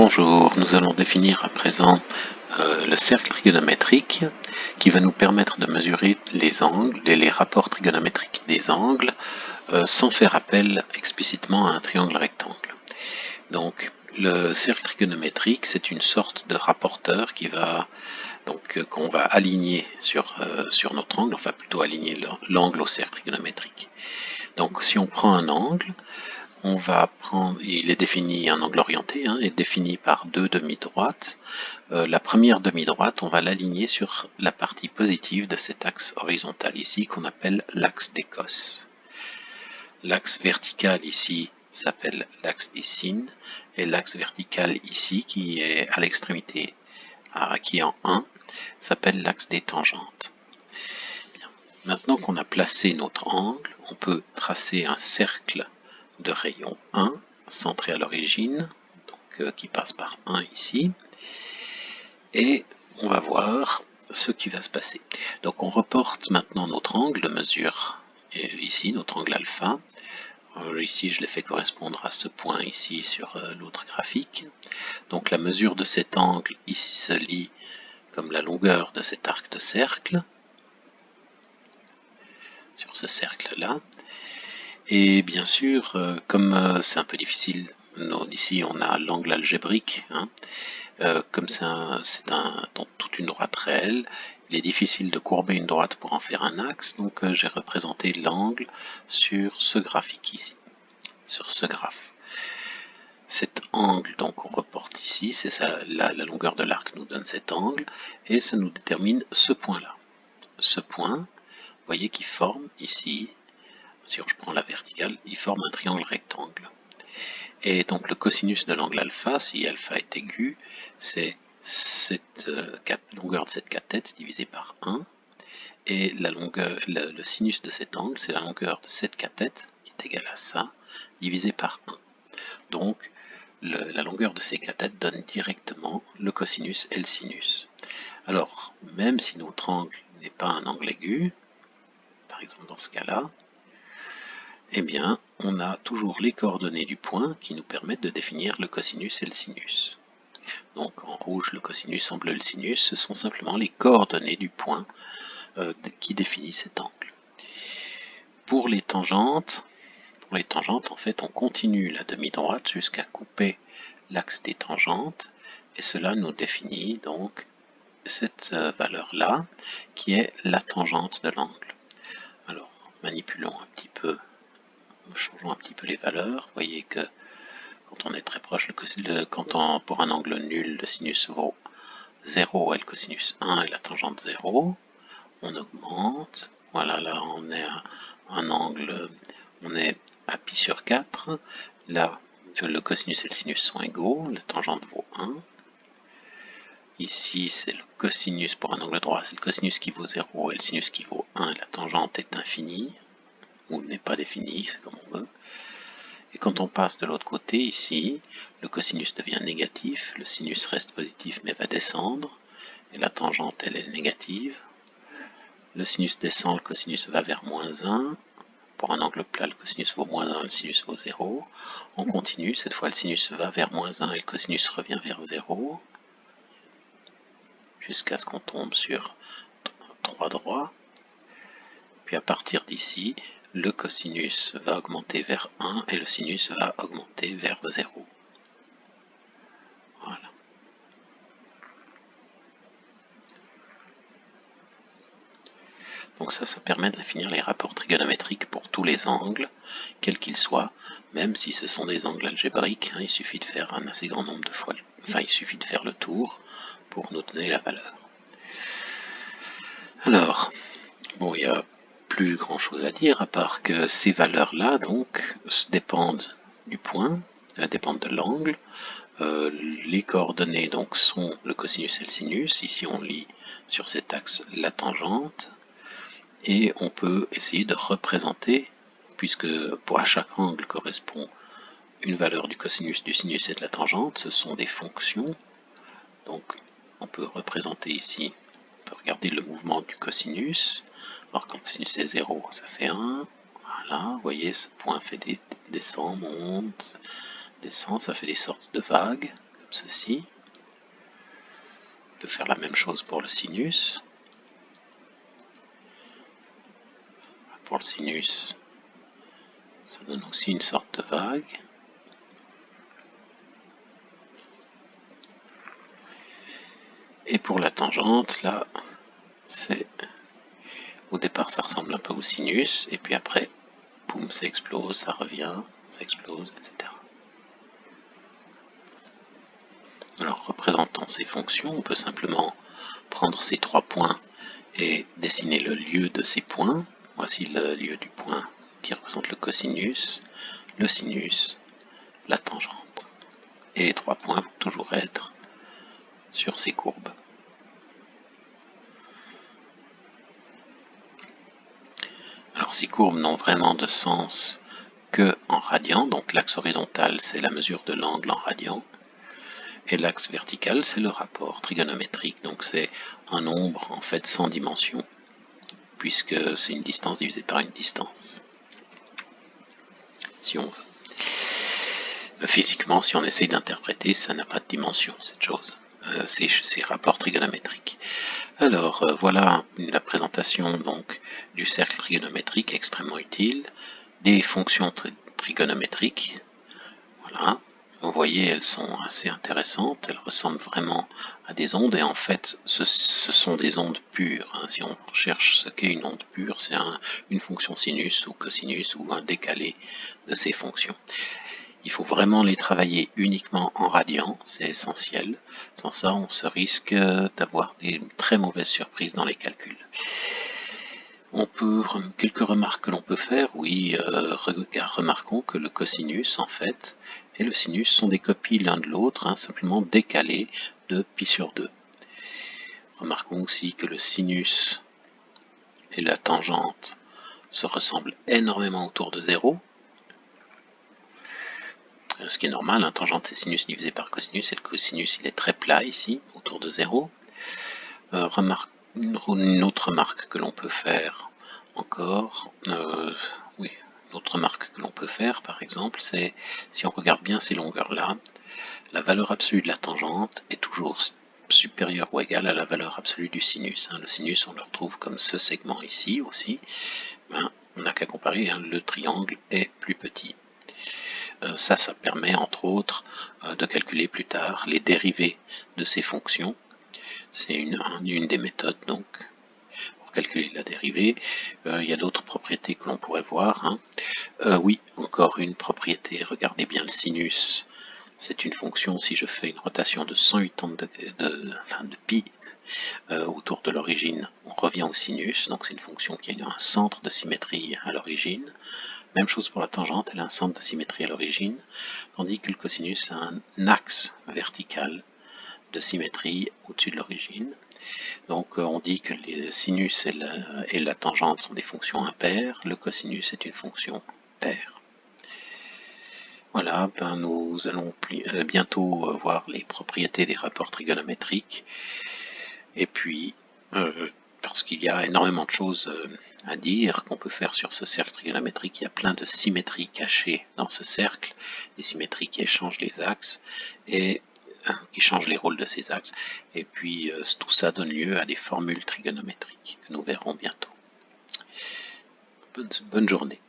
Bonjour, nous allons définir à présent le cercle trigonométrique qui va nous permettre de mesurer les angles et les rapports trigonométriques des angles sans faire appel explicitement à un triangle rectangle. Donc le cercle trigonométrique, c'est une sorte de rapporteur qui va qu'on va aligner sur notre angle, enfin plutôt aligner l'angle au cercle trigonométrique. Donc si on prend un angle, on va prendre, il est défini, un angle orienté, est défini par deux demi-droites. La première demi-droite, on va l'aligner sur la partie positive de cet axe horizontal ici, qu'on appelle l'axe des cos. L'axe vertical ici s'appelle l'axe des sines, et l'axe vertical ici, qui est à l'extrémité, qui est en 1, s'appelle l'axe des tangentes. Bien. Maintenant qu'on a placé notre angle, on peut tracer un cercle de rayon 1, centré à l'origine, qui passe par 1 ici, et on va voir ce qui va se passer. Donc on reporte maintenant notre angle de mesure, ici notre angle alpha. Ici je l'ai fait correspondre à ce point ici sur l'autre graphique. Donc la mesure de cet angle ici se lit comme la longueur de cet arc de cercle, sur ce cercle là. Et bien sûr, comme c'est un peu difficile, ici on a l'angle algébrique, comme c'est dans toute une droite réelle, il est difficile de courber une droite pour en faire un axe, donc j'ai représenté l'angle sur ce graphique ici, sur ce graphe. Cet angle, donc on reporte ici, c'est ça, la longueur de l'arc nous donne cet angle, et ça nous détermine ce point-là. Ce point, vous voyez qu'il forme ici, si je prends la verticale, il forme un triangle rectangle. Et donc le cosinus de l'angle alpha, si alpha est aigu, c'est cette longueur de cette cathète divisée par 1, et la longueur, le sinus de cet angle, c'est la longueur de cette cathète, qui est égale à ça, divisé par 1. Donc la longueur de ces cathètes donne directement le cosinus et le sinus. Alors, même si notre angle n'est pas un angle aigu, par exemple dans ce cas-là, eh bien, on a toujours les coordonnées du point qui nous permettent de définir le cosinus et le sinus. Donc en rouge le cosinus, en bleu le sinus, ce sont simplement les coordonnées du point qui définit cet angle. Pour les tangentes, en fait, on continue la demi-droite jusqu'à couper l'axe des tangentes, et cela nous définit donc cette valeur-là, qui est la tangente de l'angle. Alors, manipulons un petit peu, changeons un petit peu les valeurs. Vous voyez que quand on est très proche, pour un angle nul, le sinus vaut 0 et le cosinus 1 et la tangente 0. On augmente. Voilà, là on est à un angle, on est à pi sur 4. Là, le cosinus et le sinus sont égaux, la tangente vaut 1. Ici, c'est le cosinus pour un angle droit, c'est le cosinus qui vaut 0 et le sinus qui vaut 1, et la tangente est infinie, ou n'est pas définie, c'est comme on veut. Et quand on passe de l'autre côté, ici, le cosinus devient négatif, le sinus reste positif mais va descendre, et la tangente, elle est négative. Le sinus descend, le cosinus va vers moins 1. Pour un angle plat, le cosinus vaut moins 1, le sinus vaut 0. On continue, cette fois le sinus va vers moins 1 et le cosinus revient vers 0. Jusqu'à ce qu'on tombe sur 3 droits. Puis à partir d'ici, le cosinus va augmenter vers 1 et le sinus va augmenter vers 0. Voilà. Donc ça permet de définir les rapports trigonométriques pour tous les angles, quels qu'ils soient, même si ce sont des angles algébriques, il suffit de faire un assez grand nombre de fois, il suffit de faire le tour pour nous donner la valeur. Alors, bon, il n'y a plus grand chose à dire, à part que ces valeurs-là, donc, dépendent du point, dépendent de l'angle. Les coordonnées, donc, sont le cosinus et le sinus. Ici, on lit sur cet axe la tangente. Et on peut essayer de représenter, puisque à chaque angle correspond une valeur du cosinus, du sinus et de la tangente, ce sont des fonctions. Donc on peut représenter ici, on peut regarder le mouvement du cosinus. Alors quand le cosinus est 0, ça fait 1. Voilà, vous voyez, ce point fait descend, monte, descend, ça fait des sortes de vagues, ceci. On peut faire la même chose pour le sinus. Pour le sinus, ça donne aussi une sorte de vague. Et pour la tangente, là, c'est... Au départ, ça ressemble un peu au sinus, et puis après, boum, ça explose, ça revient, ça explose, etc. Alors, représentant ces fonctions, on peut simplement prendre ces 3 points et dessiner le lieu de ces points. Voici le lieu du point qui représente le cosinus, le sinus, la tangente. Et les 3 points vont toujours être sur ces courbes. Alors ces courbes n'ont vraiment de sens que en radians, donc l'axe horizontal c'est la mesure de l'angle en radians, et l'axe vertical c'est le rapport trigonométrique, donc c'est un nombre en fait sans dimension, puisque c'est une distance divisée par une distance, si on veut. Physiquement, si on essaye d'interpréter, ça n'a pas de dimension, cette chose, ces rapports trigonométriques. Alors, voilà la présentation donc du cercle trigonométrique extrêmement utile, des fonctions trigonométriques. Voilà, vous voyez, elles sont assez intéressantes, elles ressemblent vraiment à des ondes, et en fait, ce sont des ondes pures. Hein. Si on cherche ce qu'est une onde pure, c'est une fonction sinus ou cosinus ou un décalé de ces fonctions. Il faut vraiment les travailler uniquement en radians, c'est essentiel. Sans ça, on se risque d'avoir des très mauvaises surprises dans les calculs. Quelques remarques que l'on peut faire, oui, remarquons que le cosinus, en fait, et le sinus sont des copies l'un de l'autre, hein, simplement décalées de pi sur 2. Remarquons aussi que le sinus et la tangente se ressemblent énormément autour de 0. Ce qui est normal, hein, tangente c'est sinus divisé par cosinus, et le cosinus il est très plat ici, autour de 0. Une autre remarque que l'on peut faire encore, oui, une autre remarque que l'on peut faire par exemple, c'est si on regarde bien ces longueurs-là, la valeur absolue de la tangente est toujours supérieure ou égale à la valeur absolue du sinus. Hein. Le sinus on le retrouve comme ce segment ici aussi, ben, on n'a qu'à comparer, hein, le triangle est plus petit. Ça permet entre autres de calculer plus tard les dérivées de ces fonctions. C'est une des méthodes donc pour calculer la dérivée. Il y a d'autres propriétés que l'on pourrait voir. Hein. Oui, encore une propriété, regardez bien le sinus. C'est une fonction, si je fais une rotation de 180 degrés, de pi autour de l'origine, on revient au sinus, donc c'est une fonction qui a un centre de symétrie à l'origine. Même chose pour la tangente, elle a un centre de symétrie à l'origine, tandis que le cosinus a un axe vertical de symétrie au-dessus de l'origine. Donc on dit que les sinus et la tangente sont des fonctions impaires, le cosinus est une fonction paire. Voilà, ben nous allons bientôt voir les propriétés des rapports trigonométriques, et puis parce qu'il y a énormément de choses à dire qu'on peut faire sur ce cercle trigonométrique. Il y a plein de symétries cachées dans ce cercle, des symétries qui échangent les axes et qui changent les rôles de ces axes. Et puis tout ça donne lieu à des formules trigonométriques que nous verrons bientôt. Bonne journée.